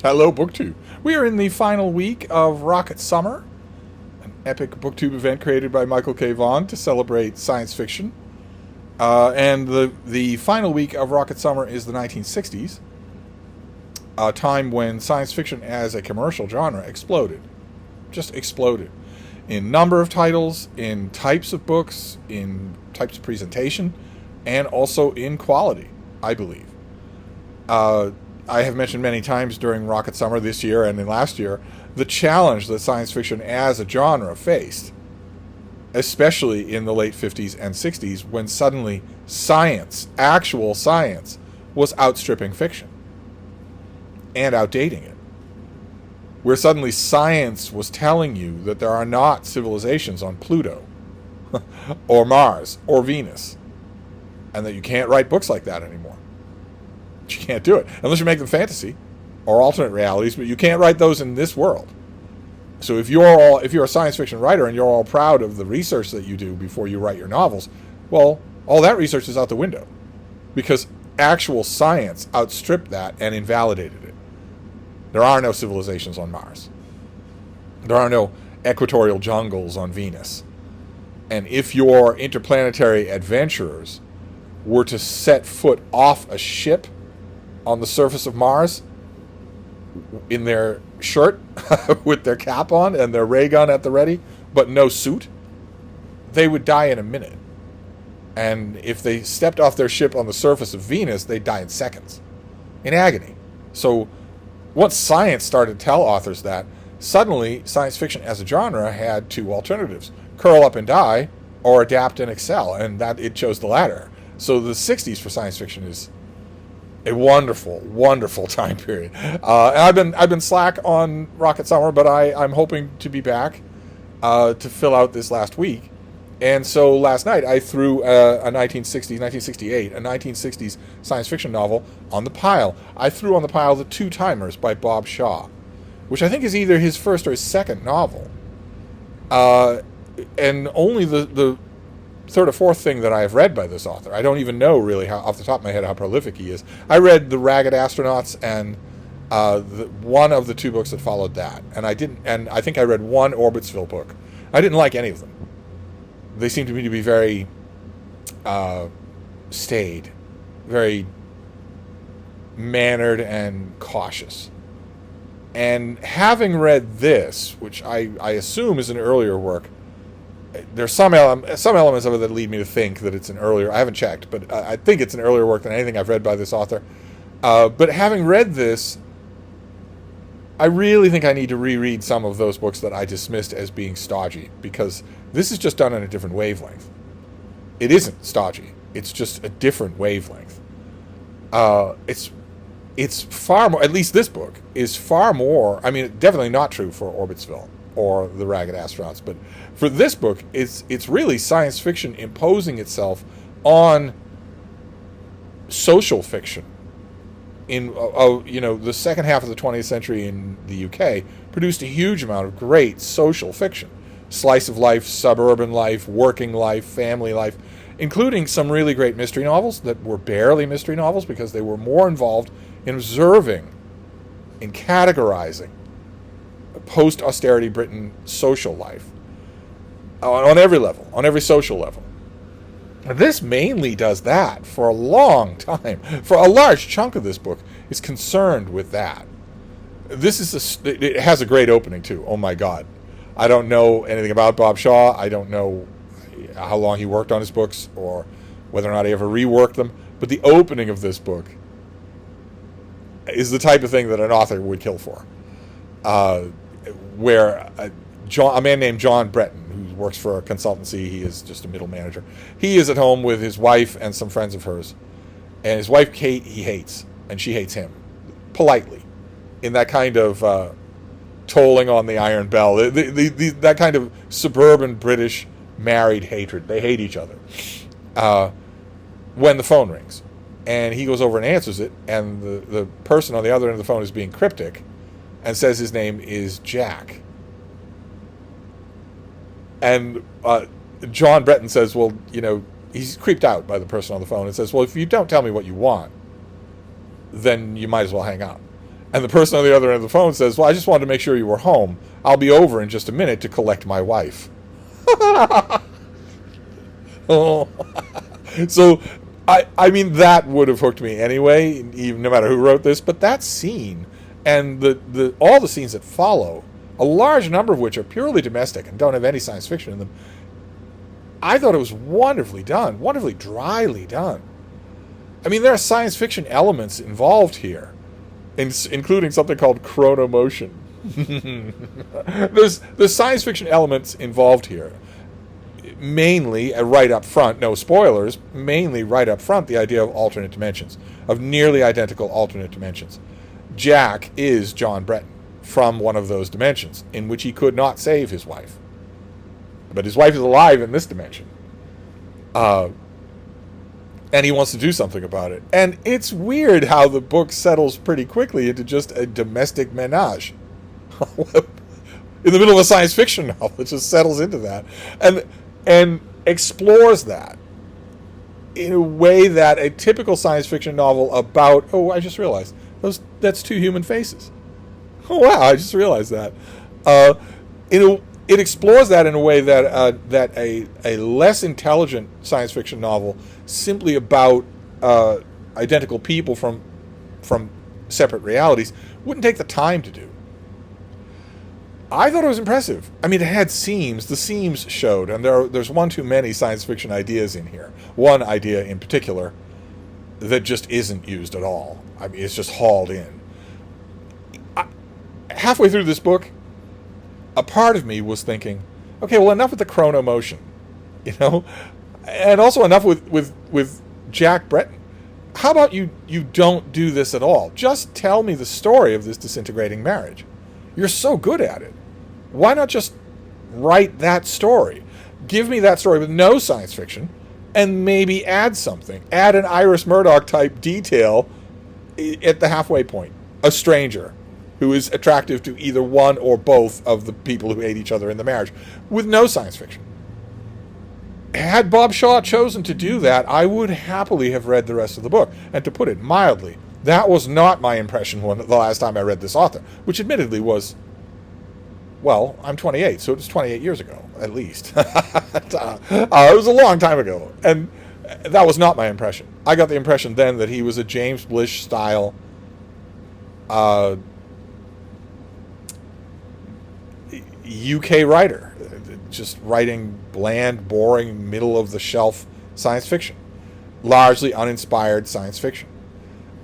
Hello, BookTube. We are in the final week of Rocket Summer, an epic BookTube event created by Michael K. Vaughan to celebrate science fiction. And the final week of Rocket Summer is the 1960s, a time when science fiction as a commercial genre exploded. Just exploded. In number of titles, in types of books, in types of presentation, and also in quality, I believe. I have mentioned many times during Rocket Summer this year and in last year the challenge that science fiction as a genre faced, especially in the late 50s and 60s when suddenly science, actual science, was outstripping fiction and outdating it. Where suddenly science was telling you that there are not civilizations on Pluto or Mars or Venus, and that you can't write books like that anymore. You can't do it unless you make them fantasy or alternate realities, but you can't write those in this world. So if you're a science fiction writer and you're all proud of the research that you do before you write your novels, well, all that research is out the window because actual science outstripped that and invalidated it. There are no civilizations on Mars. There are no equatorial jungles on Venus. And if your interplanetary adventurers were to set foot off a ship on the surface of Mars in their shirt with their cap on and their ray gun at the ready, but no suit, they would die in a minute. And if they stepped off their ship on the surface of Venus, they'd die in seconds, in agony. So once science started to tell authors that, suddenly science fiction as a genre had two alternatives: curl up and die, or adapt and excel, and that it chose the latter. So the 60s for science fiction is a wonderful, wonderful time period. And I've been slack on Rocket Summer, but I'm hoping to be back to fill out this last week. And so last night I threw a 1960s science fiction novel on the pile. I threw on the pile The Two Timers by Bob Shaw, which I think is either his first or his second novel. And only the third or fourth thing that I have read by this author. I don't even know really how, off the top of my head, how prolific he is. I read The Ragged Astronauts and one of the two books that followed that, and I think I read one Orbitsville book. I didn't like any of them. They seemed to me to be very staid, very mannered and cautious. And having read this, which I assume is an earlier work, there's some elements of it that lead me to think that it's an earlier. I haven't checked, but I think it's an earlier work than anything I've read by this author. But having read this, I really think I need to reread some of those books that I dismissed as being stodgy, because this is just done on a different wavelength. It isn't stodgy. It's just a different wavelength. It's far more. At least this book is far more. I mean, definitely not true for Orbitsville or The Ragged Astronauts, but for this book, it's really science fiction imposing itself on social fiction. In the second half of the 20th century in the UK produced a huge amount of great social fiction, slice of life, suburban life, working life, family life, including some really great mystery novels that were barely mystery novels because they were more involved in observing, in categorizing post-austerity Britain social life on every level, on every social level. This mainly does that for a long time. For a large chunk of this book is concerned with that. It has a great opening too. Oh my God. I don't know anything about Bob Shaw. I don't know how long he worked on his books or whether or not he ever reworked them. But the opening of this book is the type of thing that an author would kill for. Where a man named John Breton, who works for a consultancy, he is just a middle manager. He is at home with his wife and some friends of hers. And his wife, Kate, he hates, and she hates him. Politely. In that kind of tolling on the iron bell. That kind of suburban British married hatred. They hate each other. When the phone rings. And he goes over and answers it, and the person on the other end of the phone is being cryptic and says his name is Jack. And John Breton says, well, he's creeped out by the person on the phone and says, well, if you don't tell me what you want, then you might as well hang up. And the person on the other end of the phone says, well, I just wanted to make sure you were home. I'll be over in just a minute to collect my wife. Oh. So, I mean, that would have hooked me anyway, even no matter who wrote this. But that scene and all the scenes that follow, a large number of which are purely domestic and don't have any science fiction in them, I thought it was wonderfully done, wonderfully dryly done. I mean, there are science fiction elements involved here, including something called chronomotion. There's science fiction elements involved here. Mainly, right up front, no spoilers, mainly right up front, the idea of alternate dimensions, of nearly identical alternate dimensions. Jack is John Breton from one of those dimensions, in which he could not save his wife. But his wife is alive in this dimension. And he wants to do something about it. And it's weird how the book settles pretty quickly into just a domestic menage. In the middle of a science fiction novel, it just settles into that. And explores that in a way that a typical science fiction novel about, oh, I just realized, that's two human faces. Oh, wow, I just realized that. It explores that in a way that a less intelligent science fiction novel simply about identical people from separate realities wouldn't take the time to do. I thought it was impressive. I mean, it had seams. The seams showed, and there's one too many science fiction ideas in here. One idea in particular that just isn't used at all. I mean, it's just hauled in. Halfway through this book, a part of me was thinking, okay, well, enough with the chronomotion, and also enough with Jack Breton. How about you don't do this at all? Just tell me the story of this disintegrating marriage. You're so good at it. Why not just write that story? Give me that story with no science fiction, and maybe add something. Add an Iris Murdoch type detail at the halfway point. A stranger who is attractive to either one or both of the people who hate each other in the marriage, with no science fiction. Had Bob Shaw chosen to do that, I would happily have read the rest of the book. And to put it mildly, that was not my impression the last time I read this author, which admittedly was, well, I'm 28, so it was 28 years ago, at least. It was a long time ago, and that was not my impression. I got the impression then that he was a James Blish-style UK writer, just writing bland, boring, middle-of-the-shelf science fiction, largely uninspired science fiction.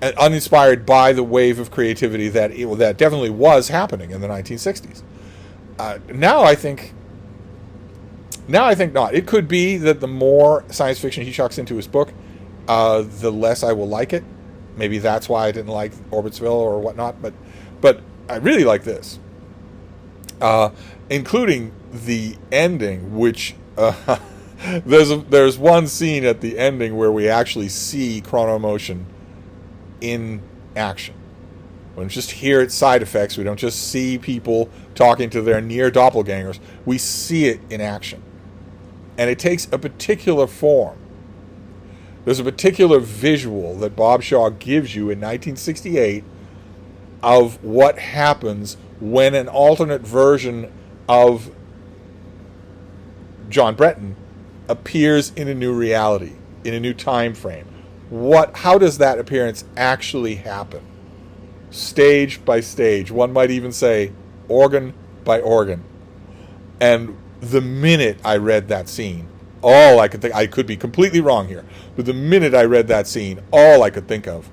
And uninspired by the wave of creativity that definitely was happening in the 1960s. Now I think not. It could be that the more science fiction he chucks into his book, the less I will like it. Maybe that's why I didn't like Orbitsville or whatnot. But I really like this, including the ending, which there's one scene at the ending where we actually see chronomotion in action. We don't just hear its side effects. We don't just see people talking to their near doppelgangers. We see it in action. And it takes a particular form. There's a particular visual that Bob Shaw gives you in 1968 of what happens when an alternate version of John Breton appears in a new reality, in a new time frame. How does that appearance actually happen? Stage by stage. One might even say organ by organ. And the minute I read that scene, all I could think, I could be completely wrong here, but the minute I read that scene, all I could think of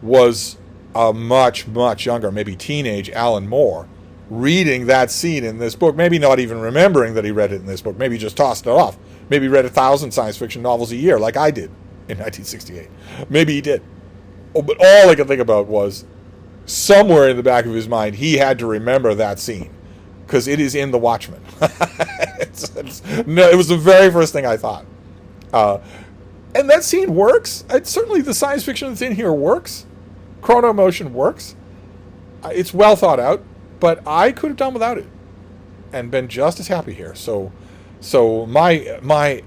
was a much, much younger, maybe teenage Alan Moore reading that scene in this book, maybe not even remembering that he read it in this book, maybe just tossed it off, maybe read 1,000 science fiction novels a year like I did in 1968. Maybe he did. But all I could think about was somewhere in the back of his mind, he had to remember that scene because it is in The Watchmen. No, it was the very first thing I thought. And that scene works. Certainly the science fiction that's in here works. Chronomotion works. It's well thought out, but I could have done without it and been just as happy here. So my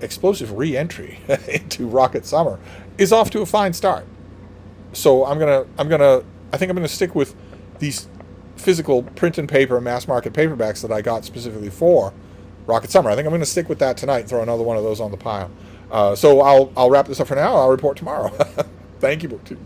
explosive re-entry into Rocket Summer is off to a fine start. So I'm gonna I think I'm going to stick with these physical print and paper mass market paperbacks that I got specifically for Rocket Summer. I think I'm going to stick with that tonight and throw another one of those on the pile. So I'll wrap this up for now. I'll report tomorrow. Thank you, BookTube.